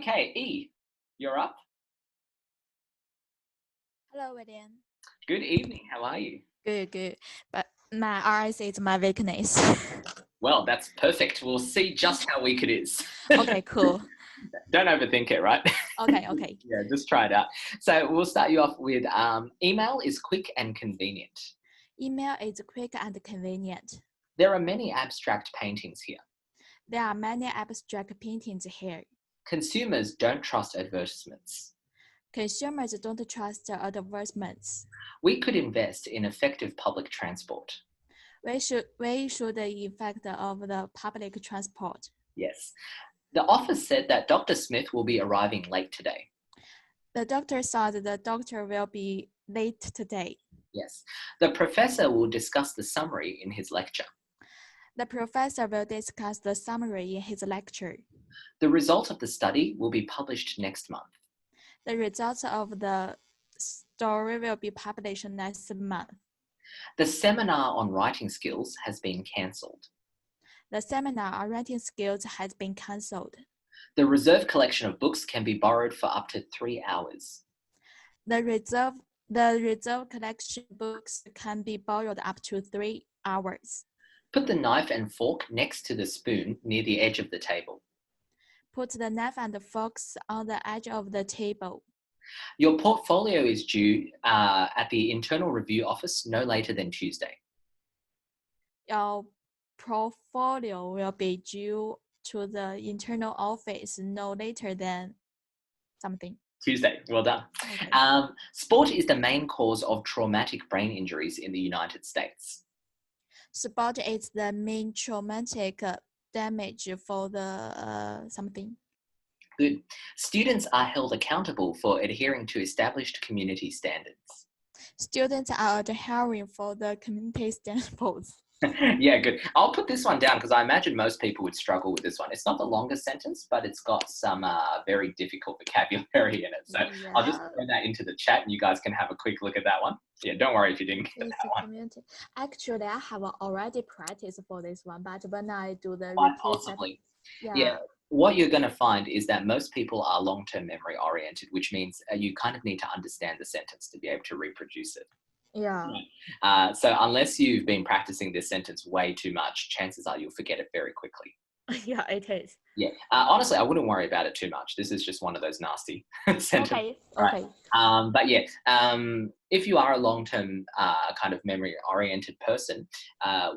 Okay, E, you're up. Hello, William. Good evening. How are you? Good, good. But my eyes is my weakness. Well, that's perfect. We'll see just how weak it is. Okay, cool. Don't overthink it, right? Okay, okay. Yeah, just try it out. So we'll start you off with email is quick and convenient. Email is quick and convenient. There are many abstract paintings here. There are many abstract paintings here. Consumers don't trust advertisements. Consumers don't trust the advertisements. We could invest in effective public transport. We should effect of the public transport. Yes. The office said that Dr. Smith will be arriving late today. The doctor thought the doctor will be late today. Yes. The professor will discuss the summary in his lecture. The professor will discuss the summary in his lecture. The result of the study will be published next month. The results of the story will be published next month. The seminar on writing skills has been cancelled. The seminar on writing skills has been cancelled. The reserve collection of books can be borrowed for up to 3 hours. The reserve collection books can be borrowed up to 3 hours. Put the knife and fork next to the spoon near the edge of the table. Put the knife and forks on the edge of the table. Your portfolio is due at the internal review office no later than Tuesday. Your portfolio will be due to the internal office no later than something. Tuesday, well done. Okay. Sport is the main cause of traumatic brain injuries in the United States. Sport is the main traumatic damage for the something. Good. Students are held accountable for adhering to established community standards. Students are adhering for the community standards. Yeah, good. I'll put this one down because I imagine most people would struggle with this one. It's not the longest sentence, but it's got some very difficult vocabulary in it. So Yeah. I'll just throw that into the chat and you guys can have a quick look at that one. Yeah, don't worry if you didn't get that one. Community. Actually, I have already practiced for this one, but when I do the Quite repeat, possibly. yeah. Yeah. What you're going to find is that most people are long-term memory oriented, which means you kind of need to understand the sentence to be able to reproduce it. Yeah. So unless you've been practicing this sentence way too much, chances are you'll forget it very quickly. Yeah, it is. Yeah. Honestly, I wouldn't worry about it too much. This is just one of those nasty sentences. Okay. Right. Okay. But yeah, if you are a long-term kind of memory-oriented person,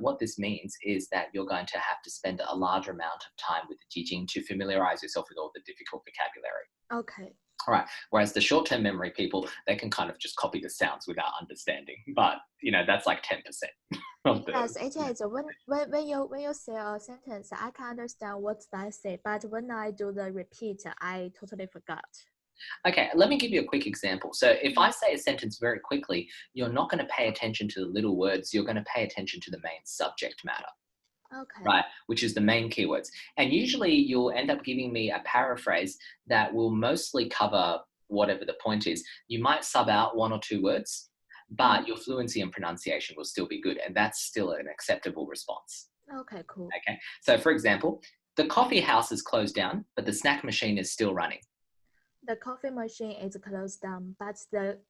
what this means is that you're going to have to spend a larger amount of time with the teaching to familiarize yourself with all the difficult vocabulary. Okay. All right. Whereas the short-term memory people, they can kind of just copy the sounds without understanding. But that's like 10% of the. Yes, it is. When you say a sentence, I can understand what I say, but when I do the repeat, I totally forgot. Okay, let me give you a quick example. So if I say a sentence very quickly, you're not going to pay attention to the little words. You're going to pay attention to the main subject matter. Okay. Right, which is the main keywords. And usually you'll end up giving me a paraphrase that will mostly cover whatever the point is. You might sub out 1 or 2 words, but your fluency and pronunciation will still be good. And that's still an acceptable response. Okay, cool. Okay, so for example, the coffee house is closed down, but the snack machine is still running. The coffee machine is closed down, but the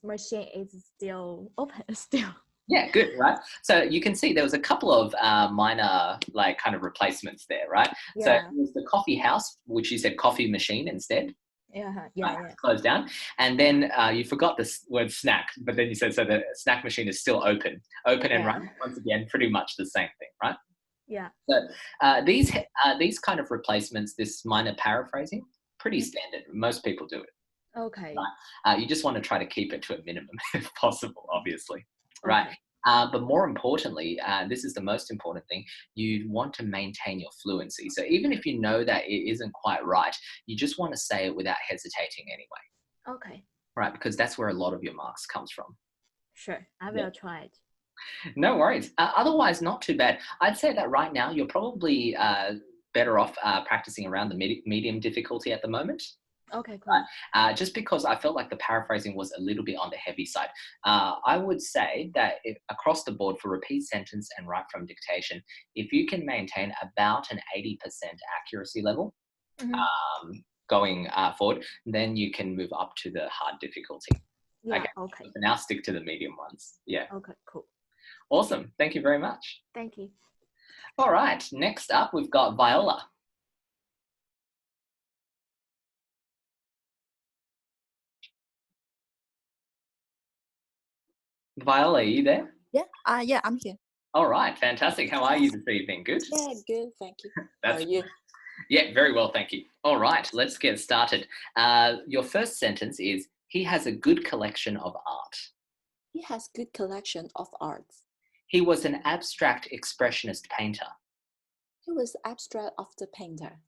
machine is still open still. Yeah, good, right? So you can see there was a couple of minor like kind of replacements there, right? Yeah. So it was the coffee house, which you said coffee machine instead. Yeah. Closed down. And then you forgot the word snack, but then you said, so the snack machine is still open and running. Once again, pretty much the same thing, right? Yeah. So these kind of replacements, this minor paraphrasing, pretty standard. Most people do it. Okay. Right? You just want to try to keep it to a minimum if possible, obviously. Okay. Right. But more importantly, this is the most important thing, you want to maintain your fluency. So even if you know that it isn't quite right, you just want to say it without hesitating anyway. Okay. Right, because that's where a lot of your marks comes from. Sure, I will try it. No worries. Otherwise, not too bad. I'd say that right now you're probably better off practicing around the medium difficulty at the moment. Okay, cool. Just because I felt like the paraphrasing was a little bit on the heavy side. I would say that across the board for repeat sentence and write from dictation, if you can maintain about an 80% accuracy level, going forward, then you can move up to the hard difficulty. Yeah. Okay. Okay. For now, stick to the medium ones. Yeah. Okay. Cool. Awesome. Thank you very much. Thank you. All right. Next up, we've got Viola. Viola, are you there? Yeah. Yeah, I'm here. All right. Fantastic. How are you this evening? Good? Yeah, good. Thank you. How That's are you? Yeah, very well, thank you. All right, let's get started. Your first sentence is, he has a good collection of art. He has good collection of arts. He was an abstract expressionist painter. He was abstract of the painter.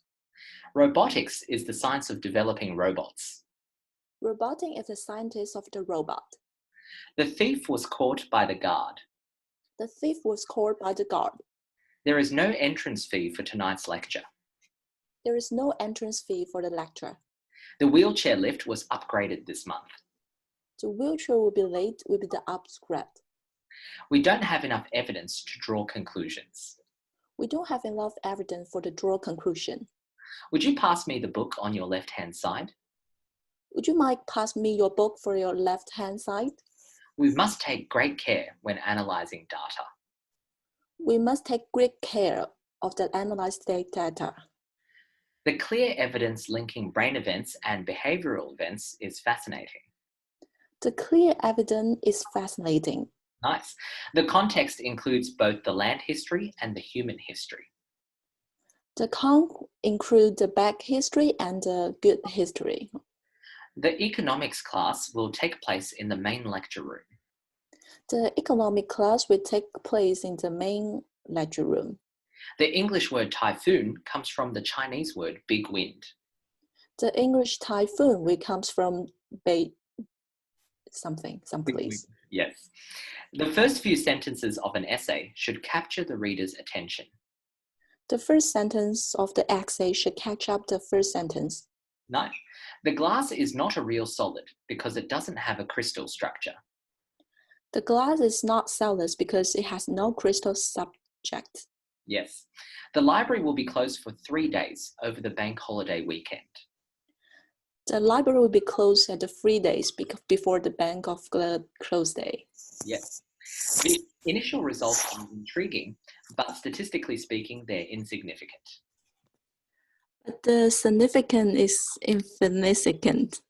Robotics is the science of developing robots. Roboting is the scientist of the robot. The thief was caught by the guard. The thief was caught by the guard. There is no entrance fee for tonight's lecture. There is no entrance fee for the lecture. The wheelchair lift was upgraded this month. The wheelchair will be late with the upgrade. We don't have enough evidence to draw conclusions. We don't have enough evidence for the draw conclusion. Would you pass me the book on your left-hand side? Would you mind pass me your book for your left-hand side? We must take great care when analysing data. We must take great care of the analyzed data. The clear evidence linking brain events and behavioural events is fascinating. The clear evidence is fascinating. Nice. The context includes both the land history and the human history. The include the bad history and the good history. The economics class will take place in the main lecture room. The economic class will take place in the main lecture room. The English word typhoon comes from the Chinese word big wind. The English typhoon will comes from someplace. Yes. The first few sentences of an essay should capture the reader's attention. The first sentence of the essay should catch up the first sentence. Nice. The glass is not a real solid because it doesn't have a crystal structure. The glass is not solid because it has no crystal subject. Yes. The library will be closed for 3 days over the bank holiday weekend. The library will be closed at the 3 days before the bank of the close day. Yes. The initial results are intriguing, but statistically speaking, they're insignificant. But the significant is insignificant.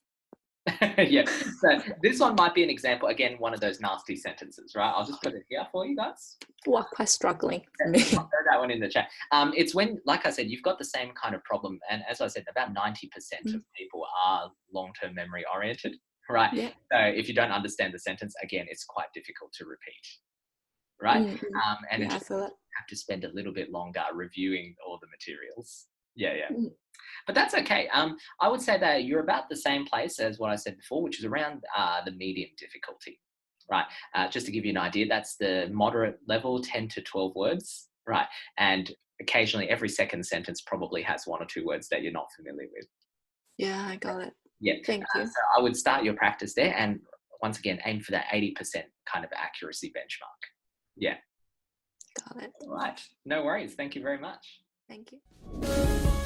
Yeah, so this one might be an example, again, one of those nasty sentences, right? I'll just put it here for you guys. Well, quite struggling. I'll throw that one in the chat. It's when, like I said, you've got the same kind of problem. And as I said, about 90% of people are long-term memory oriented, right? Yeah. So if you don't understand the sentence, again, it's quite difficult to repeat, right? And Yeah, I it's feel it. have to spend a little bit longer reviewing all the materials. Yeah. Mm. But that's okay. I would say that you're about the same place as what I said before, which is around the medium difficulty, right? Just to give you an idea, that's the moderate level, 10 to 12 words, right? And occasionally every second sentence probably has 1 or 2 words that you're not familiar with. Yeah, I got it. Yeah. Thank you. So I would start your practice there and once again, aim for that 80% kind of accuracy benchmark. Yeah. Got it. All right. No worries. Thank you very much. Thank you.